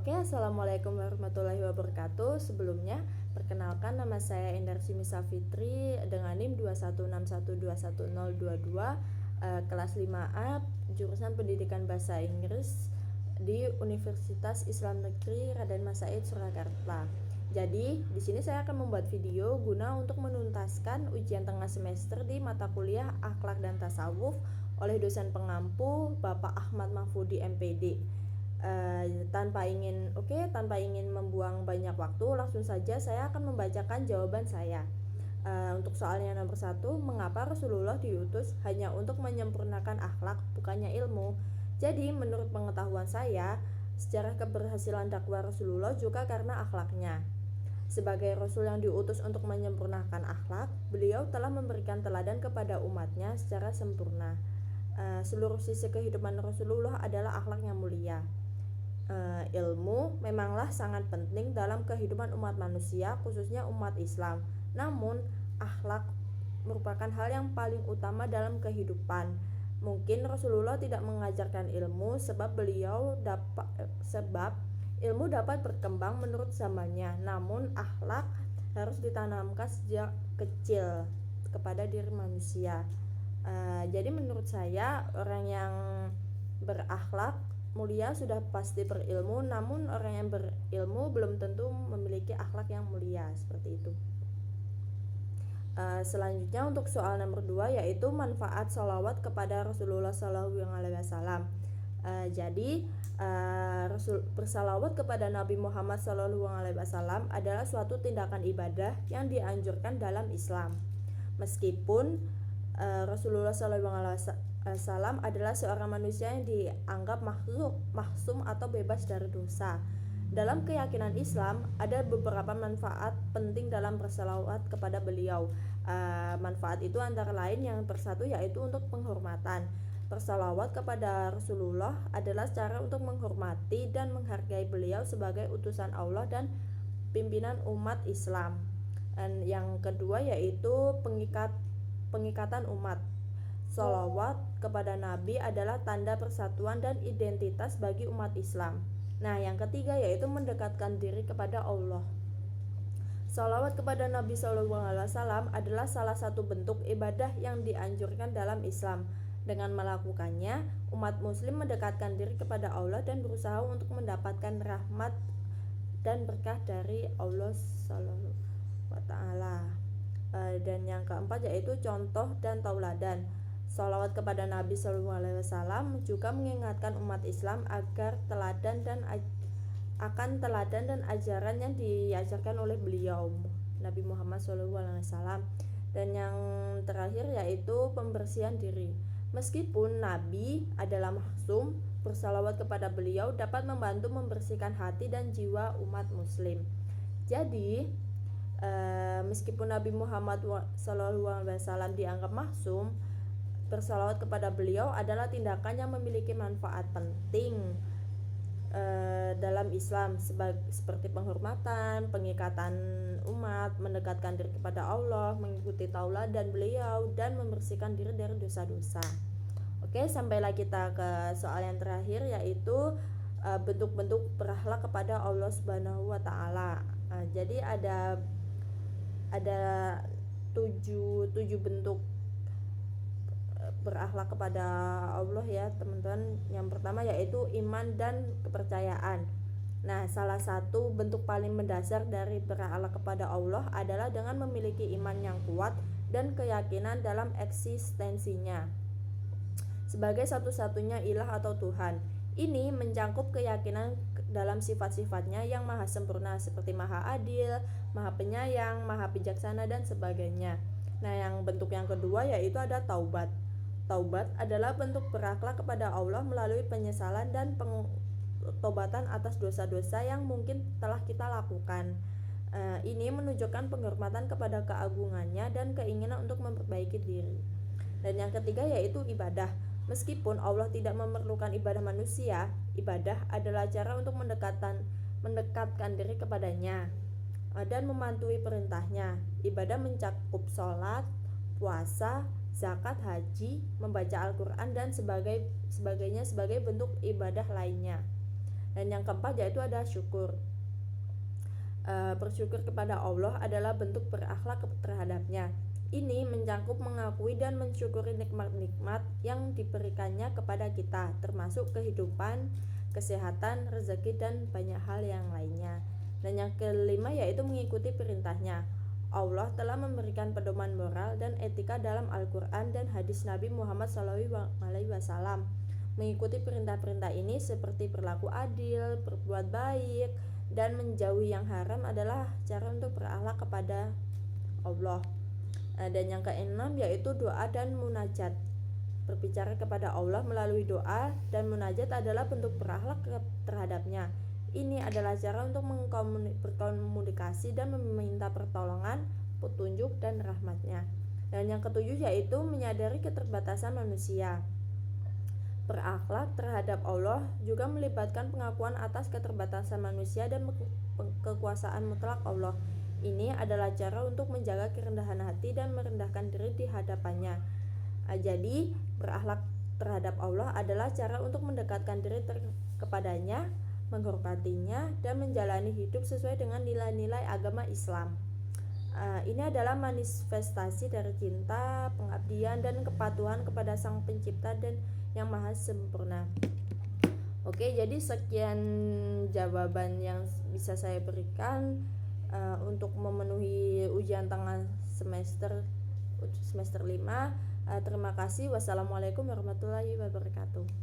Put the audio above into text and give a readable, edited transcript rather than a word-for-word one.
Oke, assalamualaikum warahmatullahi wabarakatuh. Sebelumnya, perkenalkan nama saya Endar Simisa Fitri dengan NIM 216121022, kelas 5A, jurusan Pendidikan Bahasa Inggris di Universitas Islam Negeri Raden Mas Said Surakarta. Jadi, di sini saya akan membuat video guna untuk menuntaskan ujian tengah semester di mata kuliah Akhlak dan Tasawuf oleh dosen pengampu Bapak Ahmad Mahfudi MPD. Tanpa ingin membuang banyak waktu, langsung saja saya akan membacakan jawaban saya. Untuk soalnya nomor 1, mengapa Rasulullah diutus hanya untuk menyempurnakan akhlak, bukannya ilmu? Jadi, menurut pengetahuan saya, sejarah keberhasilan dakwah Rasulullah juga karena akhlaknya. Sebagai Rasul yang diutus untuk menyempurnakan akhlak, beliau telah memberikan teladan kepada umatnya secara sempurna. Seluruh sisi kehidupan Rasulullah adalah akhlak yang mulia. Ilmu memanglah sangat penting dalam kehidupan umat manusia, khususnya umat Islam. Namun, akhlak merupakan hal yang paling utama dalam kehidupan. Mungkin Rasulullah tidak mengajarkan ilmu sebab ilmu dapat berkembang menurut zamannya. Namun, akhlak harus ditanamkan sejak kecil kepada diri manusia. Jadi menurut saya, orang yang berakhlak mulia sudah pasti berilmu, namun orang yang berilmu belum tentu memiliki akhlak yang mulia, seperti itu. Selanjutnya untuk soal nomor 2, yaitu manfaat sholawat kepada Rasulullah SAW. Jadi bersalawat kepada Nabi Muhammad SAW adalah suatu tindakan ibadah yang dianjurkan dalam Islam. Meskipun Rasulullah SAW adalah seorang manusia yang dianggap maksum atau bebas dari dosa. Dalam keyakinan Islam, ada beberapa manfaat penting dalam bersalawat kepada beliau. Manfaat itu antara lain yang bersatu yaitu untuk penghormatan. Bersalawat kepada Rasulullah adalah cara untuk menghormati dan menghargai beliau sebagai utusan Allah dan pimpinan umat Islam. Dan yang kedua yaitu pengikatan umat. Sholawat kepada Nabi adalah tanda persatuan dan identitas bagi umat Islam. Nah, yang ketiga yaitu mendekatkan diri kepada Allah. Sholawat kepada Nabi SAW adalah salah satu bentuk ibadah yang dianjurkan dalam Islam. Dengan melakukannya, umat muslim mendekatkan diri kepada Allah dan berusaha untuk mendapatkan rahmat dan berkah dari Allah SWT. Dan yang keempat yaitu contoh dan tauladan. Sholawat kepada Nabi SAW juga mengingatkan umat Islam agar teladan dan ajaran yang diajarkan oleh beliau Nabi Muhammad SAW. Dan yang terakhir yaitu pembersihan diri. Meskipun Nabi adalah maksum, bersalawat kepada beliau dapat membantu membersihkan hati dan jiwa umat muslim. Jadi meskipun Nabi Muhammad SAW dianggap maksum, bersalawat kepada beliau adalah tindakan yang memiliki manfaat penting dalam Islam, seperti penghormatan, pengikatan umat, mendekatkan diri kepada Allah, mengikuti tauladan beliau, dan membersihkan diri dari dosa-dosa. Oke, sampailah kita ke soal yang terakhir, yaitu bentuk-bentuk berakhlak kepada Allah Subhanahu wa Ta'ala. Jadi ada 7 bentuk berakhlak kepada Allah ya teman-teman. Yang pertama yaitu iman dan kepercayaan. Nah, salah satu bentuk paling mendasar dari berakhlak kepada Allah adalah dengan memiliki iman yang kuat dan keyakinan dalam eksistensinya sebagai satu-satunya ilah atau Tuhan. Ini mencakup keyakinan dalam sifat-sifatnya yang maha sempurna seperti maha adil, maha penyayang, maha bijaksana, dan sebagainya. Nah, yang bentuk yang kedua yaitu ada taubat. Taubat adalah bentuk berakhlak kepada Allah melalui penyesalan dan tobatan atas dosa-dosa yang mungkin telah kita lakukan. Ini menunjukkan penghormatan kepada keagungannya dan keinginan untuk memperbaiki diri. Dan yang ketiga yaitu ibadah. Meskipun Allah tidak memerlukan ibadah manusia, ibadah adalah cara untuk mendekatkan diri kepadanya dan mematuhi perintahnya. Ibadah mencakup sholat, puasa, zakat, haji, membaca Al-Quran, dan sebagainya sebagai bentuk ibadah lainnya. Dan yang keempat yaitu ada syukur. Bersyukur kepada Allah adalah bentuk berakhlak terhadapnya. Ini mencakup mengakui dan mensyukuri nikmat-nikmat yang diberikannya kepada kita, termasuk kehidupan, kesehatan, rezeki, dan banyak hal yang lainnya. Dan yang kelima yaitu mengikuti perintahnya. Allah telah memberikan pedoman moral dan etika dalam Al-Quran dan hadis Nabi Muhammad SAW. Mengikuti perintah-perintah ini seperti berlaku adil, berbuat baik, dan menjauhi yang haram adalah cara untuk berakhlak kepada Allah. Dan yang keenam yaitu doa dan munajat. Berbicara kepada Allah melalui doa dan munajat adalah bentuk berakhlak terhadapnya. Ini adalah cara untuk berkomunikasi dan meminta pertolongan, petunjuk, dan rahmatnya. Dan yang ketujuh yaitu menyadari keterbatasan manusia. Berakhlak terhadap Allah juga melibatkan pengakuan atas keterbatasan manusia dan kekuasaan mutlak Allah. Ini adalah cara untuk menjaga kerendahan hati dan merendahkan diri di hadapannya. Jadi, berakhlak terhadap Allah adalah cara untuk mendekatkan diri kepadanya, menghormatinya, dan menjalani hidup sesuai dengan nilai-nilai agama Islam. Ini adalah manifestasi dari cinta, pengabdian, dan kepatuhan kepada Sang Pencipta dan yang maha sempurna. Oke, jadi sekian jawaban yang bisa saya berikan untuk memenuhi ujian tengah semester 5. Terima kasih. Wassalamualaikum warahmatullahi wabarakatuh.